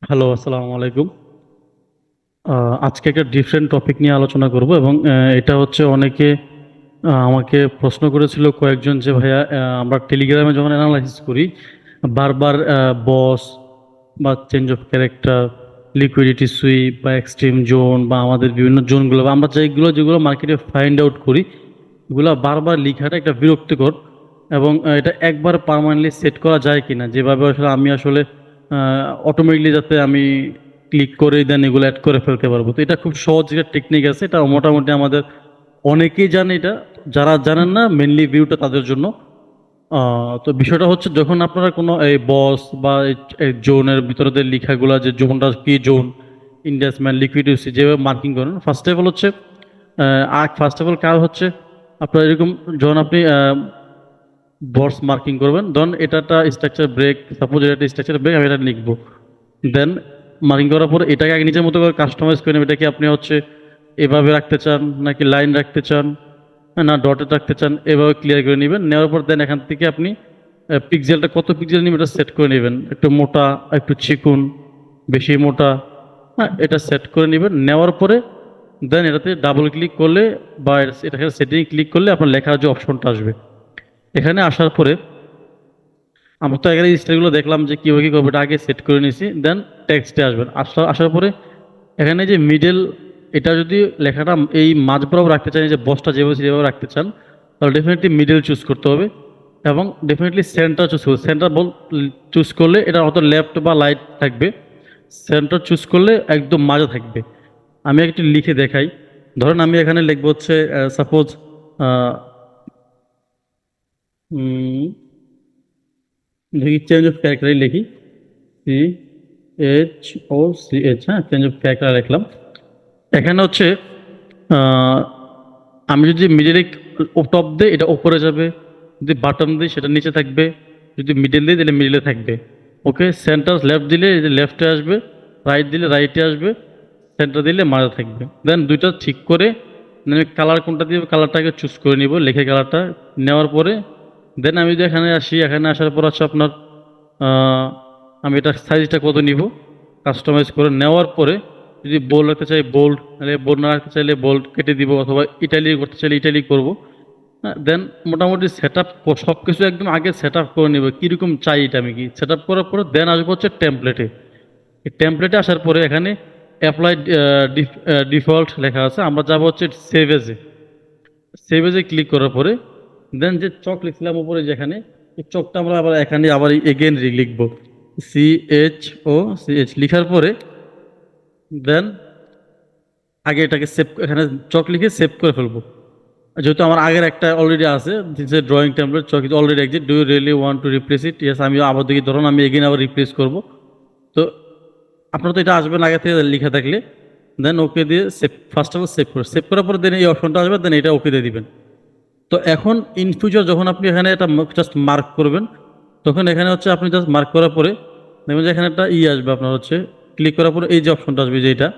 Hello, আসসালামু আলাইকুম। আজকে একটা ডিফারেন্ট টপিক নিয়ে আলোচনা করব এবং এটা হচ্ছে অনেকে আমাকে প্রশ্ন করেছিল কয়েকজন যে ভাইয়া আমরা টেলিগ্রামে যখন অ্যানালাইসিস করি বারবার বস বা change of character, liquidity sweep বা এক্সট্রিম জোন বা আমাদের বিভিন্ন জোনগুলো বা আমরা যেগুলো মার্কেটে ফাইন্ড আউট করি এগুলো বারবার লেখাটা একটা বিরক্তিকর। এবং এটা একবার পার্মানেন্টলি সেট করা যায় কিনা, যেভাবে আসলে আমি আসলে অটোমেটিকলি যাতে আমি ক্লিক করে দেন এগুলো অ্যাড করে ফেলতে পারবো। তো এটা খুব সহজ একটা টেকনিক আছে, এটা মোটামুটি আমাদের অনেকেই জানে এটা। যারা জানেন না মেনলি ভিউটা তাদের জন্য। তো বিষয়টা হচ্ছে যখন আপনারা কোনো এই বস বা এই জোনের ভিতরে যে লেখাগুলা যে জোনটা কি জোন, ইনভেস্টমেন্ট, লিকুইডিটি যেভাবে মার্কিং করেন, ফার্স্ট অফ অল হচ্ছে ফার্স্ট অফ অল কাজ হচ্ছে আপনার এরকম যখন আপনি বস মার্কিং করবেন, ধরুন এটা একটা স্ট্রাকচার ব্রেক, সাপোজ এটা একটা স্ট্রাকচার ব্রেক, আমি এটা লিখবো। দেন মার্কিং করার পর এটাকে আগে নিজের মতো করে কাস্টমাইজ করে নেবেন। এটাকে আপনি হচ্ছে এভাবে রাখতে চান নাকি লাইন রাখতে চান, না ডটেড রাখতে চান, এভাবে ক্লিয়ার করে নেবেন। নেওয়ার পর দেন এখান থেকে আপনি পিক্সেলটা কত পিক্সেল নেবেন এটা সেট করে নেবেন, একটু মোটা, একটু চিকুন, বেশি মোটা, হ্যাঁ এটা সেট করে নেবেন। নেওয়ার পরে দেন এটাতে ডাবল ক্লিক করলে বা এটাকে সেটিং ক্লিক করলে আপনার লেখার যে অপশনটা আসবে, এখানে আসার পরে আমরা তো এখানে স্টাইলগুলো দেখলাম যে কীভাবে কী করবো, এটা আগে সেট করে নিয়েছি। দেন টেক্সটে আসবেন, আসার পরে এখানে যে মিডল, এটা যদি লেখাটা এই মাঝ বরাবর রাখতে চান, এই যে বসটা যেভাবে রাখতে চান, তাহলে ডেফিনেটলি মিডল চুজ করতে হবে। এবং ডেফিনেটলি সেন্টার চুজ করবে। সেন্টার চুজ করলে এটা হয়তো লেফট বা লাইট থাকবে, সেন্টার চুজ করলে একদম মাঝে থাকবে। আমি একটু লিখে দেখাই। ধরেন আমি এখানে লিখবো হচ্ছে সাপোজ দেখি চেঞ্জ অফ ক্যারেক্টারই লিখি, C H O C H, হ্যাঁ চেঞ্জ অফ ক্যারেক্টার লিখলাম। এখানে হচ্ছে আহ, আমি যদি মিডিলে টপ দিই এটা উপরে যাবে, যদি বাটন দিই সেটা নিচে থাকবে, যদি মিডিল দিই তাহলে মিডিলে থাকবে। ওকে, সেন্টার লেফট দিলে এই যে লেফটে আসবে, রাইট দিলে রাইটে আসবে, সেন্টার দিলে মাঝে থাকবে। দেন দুইটা ঠিক করে আমি কালার কোনটা দিব কালারটাকে চুজ করে নিব, লিখে কালারটা নেওয়ার পরে দেন আমি যদি এখানে আসি, এখানে আসার পর হচ্ছে আপনার আহ, আমি এটা সাইজটা কত নিব কাস্টমাইজ করে নেওয়ার পরে যদি বোল্ড রাখতে চাই বোল্ড, নাহলে বোল্ড না রাখতে চাইলে বোল্ড কেটে দিব, অথবা ইটালি করতে চাইলে ইটালি করবো। দেন মোটামুটি সেট আপ সব কিছু একদম আগে সেট আপ করে নিব কীরকম চাই, এটা আমি কি সেট আপ করার পরে দেন আসবো হচ্ছে টেমপ্লেটে। এই টেমপ্লেটে আসার পরে এখানে অ্যাপ্লাই ডিফল্ট লেখা আছে, আমরা যাবো হচ্ছে সেভ এজে। সেভ এজে ক্লিক করার পরে দেন যে চক লিখছিলাম উপরে যেখানে, এই চকটা আমরা আবার এখানে আবার এগেন লিখবো, C H O C H লিখার পরে দেন আগে এটাকে সেভ, এখানে চক লিখে সেভ করে ফেলবো। যেহেতু আমার আগের একটা অলরেডি আছে, this a drawing template chalk is already exit, do you really want to replace it, yes. আমি আবার দেখি ধরুন আমি এগেন আবার রিপ্লেস করব। তো আপনার তো এটা আসবে না আগে থেকে লিখে থাকলে, দেন ওকে দিয়ে save, first of all save করার পরে দেন এই অপশনটা আসবে, দেন এটা ওকে দিয়ে দিবেন। তো এখন ইন ফিউচার যখন আপনি এখানে এটা জাস্ট মার্ক করবেন, তখন এখানে হচ্ছে আপনি জাস্ট মার্ক করার পরে দেখবেন যে এখানে একটা আসবে আপনার হচ্ছে, ক্লিক করার পরে এই যে অপশনটা আসবে যে এটা,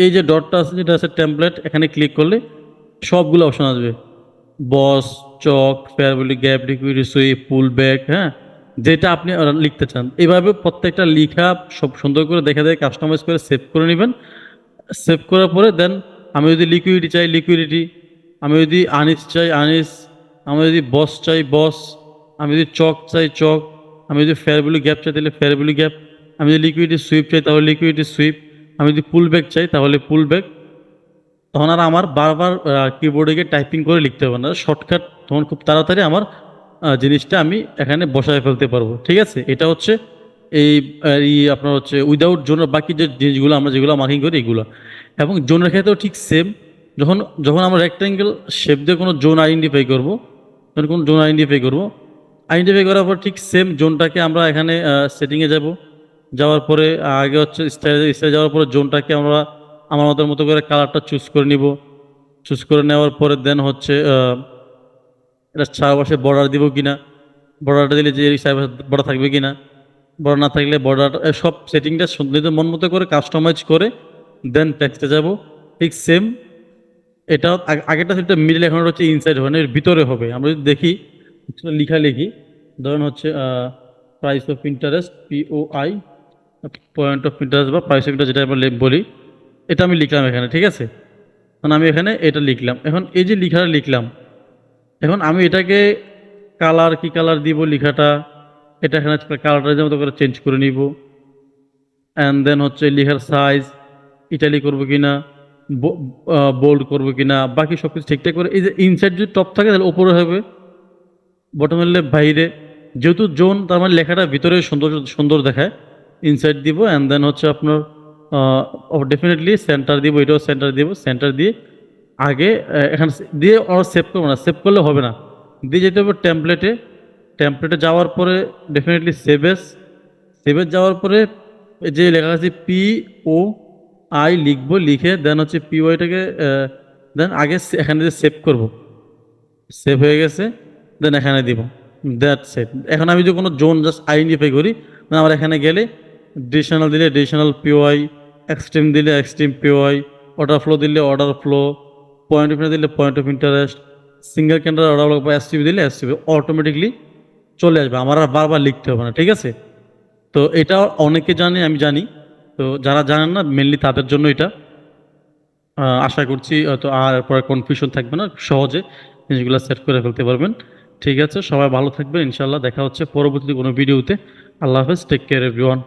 এই যে ডটটা আছে যেটা আছে টেমপ্লেট, এখানে ক্লিক করলে সবগুলো অপশন আসবে, BOS, CHoCH, fair value gap, liquidity sweep, pull back, হ্যাঁ যেটা আপনি লিখতে চান। এইভাবে প্রত্যেকটা লিখা সব সুন্দর করে দেখে দেখে কাস্টমাইজ করে সেভ করে নেবেন। সেভ করার পরে দেন আমি যদি লিকুইডিটি চাই লিকুইডিটি, আমি যদি আনিস চাই আনিস, আমি যদি বস চাই বস, আমি যদি চক চাই চক, আমি যদি ফেয়ার ভ্যালু গ্যাপ চাই তাহলে ফেয়ার ভ্যালু গ্যাপ, আমি যদি লিকুইডিটি সুইপ চাই তাহলে লিকুইডিটি সুইপ, আমি যদি পুল ব্যাক চাই তাহলে পুল ব্যাক। তখন আর আমার বারবার কিবোর্ডে গিয়ে টাইপিং করে লিখতে হবে না, শর্টকাট, তখন খুব তাড়াতাড়ি আমার জিনিসটা আমি এখানে বসায় ফেলতে পারবো। ঠিক আছে, এটা হচ্ছে এই আপনার হচ্ছে উইদাউট জোনের বাকি যে জিনিসগুলো আমরা যেগুলো মার্কিং করি এগুলো। এবং জোনের ক্ষেত্রেও ঠিক সেম, যখন যখন আমরা রেক্ট্যাঙ্গেল শেপ দিয়ে কোনো জোন আইডেন্টিফাই করবো, যখন কোনো জোন আইডেন্টিফাই করবো, আইডেন্টিফাই করার পর ঠিক সেম জোনটাকে আমরা এখানে সেটিংয়ে যাব। যাওয়ার পরে আগে হচ্ছে স্টাইলে যাওয়ার পরে জোনটাকে আমরা আমার মতো করে কালারটা চুজ করে নিব। চুজ করে নেওয়ার পরে দেন হচ্ছে এটা চারপাশে বর্ডার দিব কিনা, বর্ডারটা দিলে যে চারপাশে বর্ডার থাকবে কিনা, বর্ডার না থাকলে বর্ডার, সব সেটিংটা সুন্দর মন মতো করে কাস্টমাইজ করে দেন টেক্সটে যাব। ঠিক সেম এটা আগেরটা সেটা মিডল, এখন হচ্ছে ইনসাইড হবে না, এর ভিতরে হবে। আমরা যদি দেখি লিখি, ধরুন হচ্ছে price of interest, POI, point of interest বা প্রাইস অফ ইন্টারেস্ট যেটা আমরা বলি, এটা আমি লিখলাম এখানে, ঠিক আছে। মানে আমি এখানে এটা লিখলাম। এখন এই যে লেখাটা লিখলাম, এখন আমি এটাকে কালার, কি কালার দিব লেখাটা, এটা এখানে কালারটা যেমন করে চেঞ্জ করে নিব। অ্যান্ড দেন হচ্ছে লেখার সাইজ ইটালি করবো কিনা, বোল্ড করবো কিনা, বাকি সব কিছু ঠিকঠাক করে। এই যে ইনসাইড যদি টপ থাকে তাহলে উপরে হবে, বটম হলে বাইরে। যেহেতু জোন, তার মানে লেখাটা ভিতরে সুন্দর সুন্দর দেখায়। ইনসাইড দিব, অ্যান্ড দেন হচ্ছে আপনার ডেফিনেটলি সেন্টার দিব, এটাও সেন্টার দিব। সেন্টার দিয়ে আগে এখানে দিয়ে ওরা সেভ করবো না, সেভ করলে হবে না, দিয়ে যেতে হবে টেমপ্লেটে। টেমপ্লেটে যাওয়ার পরে ডেফিনেটলি সেভেস, সেভেস যাওয়ার পরে এই যে লেখা আছে পি ও আই লিখবো, লিখে দেন হচ্ছে পি ওয়াইটাকে দেন আগে এখানে যে সেভ করব, সেভ হয়ে গেছে, দেন এখানে দিব। That's it. এখন আমি যদি কোনো জোন জাস্ট আইডেন্টিফাই করি, মানে আমার এখানে গেলে ডিরেকশনাল দিলে ডিরেকশনাল পিওআই, এক্সট্রিম দিলে এক্সট্রিম পিওআই, অর্ডার ফ্লো দিলে order flow, point of interest দিলে point of interest, single candle order flow বা এসটিভি দিলে এসটিভি অটোমেটিকলি চলে আসবে, আমার আর বারবার লিখতে হবে না, ঠিক আছে। তো এটা অনেকে জানে, আমি জানি। তো যারা জানেন না মেনলি তাদের জন্য এটা। আশা করছি তো আর পরে কনফিউশন থাকবে না, সহজে জিনিসগুলো সেট করে ফেলতে পারবেন। ঠিক আছে, সবাই ভালো থাকবেন, ইনশাল্লাহ দেখা হচ্ছে পরবর্তী কোনো ভিডিওতে। আল্লাহ হাফেজ, টেক কেয়ার এভরিওয়ান।